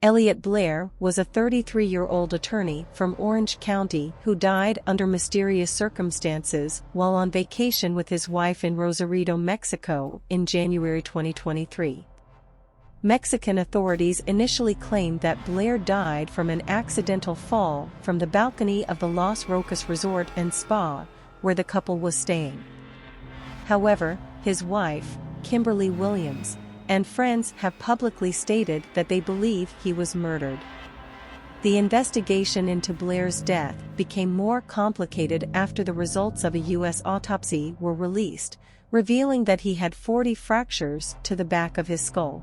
Elliot Blair was a 33-year-old attorney from Orange County who died under mysterious circumstances while on vacation with his wife in Rosarito, Mexico, in January 2023. Mexican authorities initially claimed that Blair died from an accidental fall from the balcony of the Los Roques Resort and Spa, where the couple was staying. However, his wife, Kimberly Williams, and friends have publicly stated that they believe he was murdered. The investigation into Blair's death became more complicated after the results of a U.S. autopsy were released, revealing that he had 40 fractures to the back of his skull.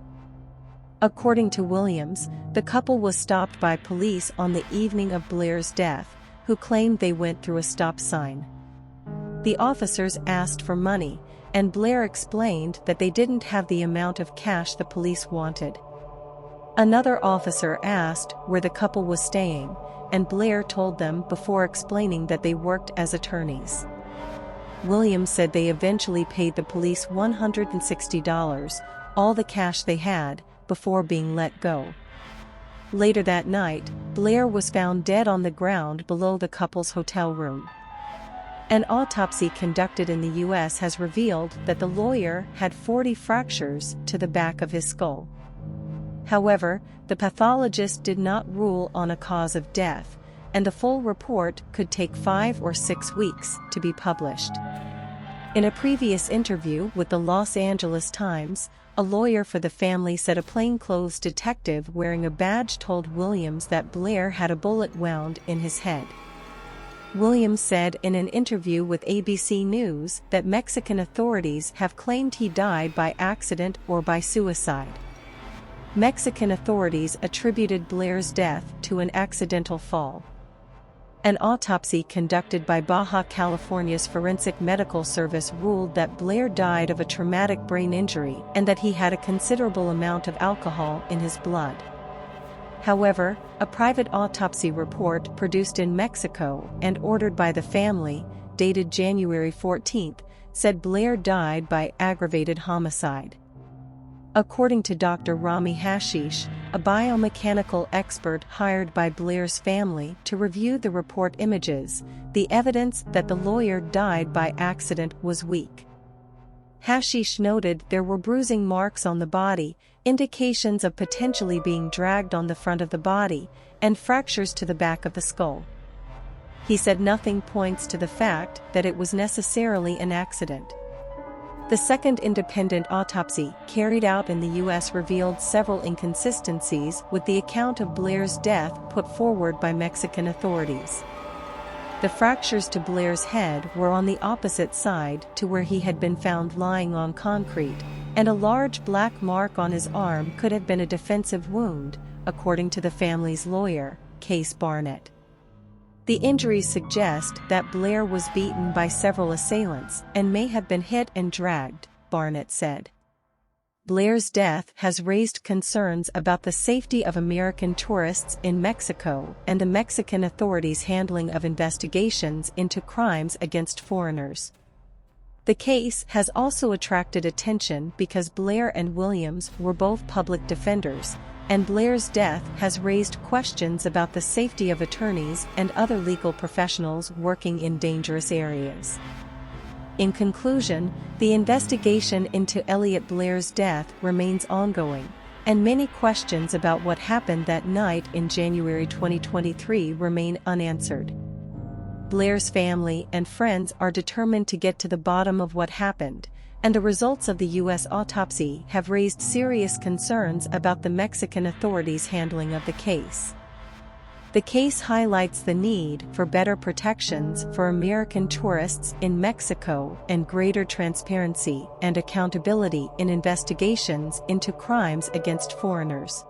According to Williams, the couple was stopped by police on the evening of Blair's death, who claimed they went through a stop sign. The officers asked for money, and Blair explained that they didn't have the amount of cash the police wanted. Another officer asked where the couple was staying, and Blair told them before explaining that they worked as attorneys. Williams said they eventually paid the police $160, all the cash they had, before being let go. Later that night, Blair was found dead on the ground below the couple's hotel room. An autopsy conducted in the U.S. has revealed that the lawyer had 40 fractures to the back of his skull. However, the pathologist did not rule on a cause of death, and the full report could take 5 or 6 weeks to be published. In a previous interview with the Los Angeles Times, a lawyer for the family said a plainclothes detective wearing a badge told Williams that Blair had a bullet wound in his head. Williams said in an interview with ABC News that Mexican authorities have claimed he died by accident or by suicide. Mexican authorities attributed Blair's death to an accidental fall. An autopsy conducted by Baja California's Forensic Medical Service ruled that Blair died of a traumatic brain injury and that he had a considerable amount of alcohol in his blood. However, a private autopsy report produced in Mexico and ordered by the family, dated January 14, said Blair died by aggravated homicide. According to Dr. Rami Hashish, a biomechanical expert hired by Blair's family to review the report images, the evidence that the lawyer died by accident was weak. Hashish noted there were bruising marks on the body, indications of potentially being dragged on the front of the body, and fractures to the back of the skull. He said nothing points to the fact that it was necessarily an accident. The second independent autopsy, carried out in the U.S., revealed several inconsistencies with the account of Blair's death put forward by Mexican authorities. The fractures to Blair's head were on the opposite side to where he had been found lying on concrete, and a large black mark on his arm could have been a defensive wound, according to the family's lawyer, Case Barnett. The injuries suggest that Blair was beaten by several assailants and may have been hit and dragged, Barnett said. Blair's death has raised concerns about the safety of American tourists in Mexico and the Mexican authorities' handling of investigations into crimes against foreigners. The case has also attracted attention because Blair and Williams were both public defenders, and Blair's death has raised questions about the safety of attorneys and other legal professionals working in dangerous areas. In conclusion, the investigation into Elliot Blair's death remains ongoing, and many questions about what happened that night in January 2023 remain unanswered. Blair's family and friends are determined to get to the bottom of what happened, and the results of the U.S. autopsy have raised serious concerns about the Mexican authorities' handling of the case. The case highlights the need for better protections for American tourists in Mexico and greater transparency and accountability in investigations into crimes against foreigners.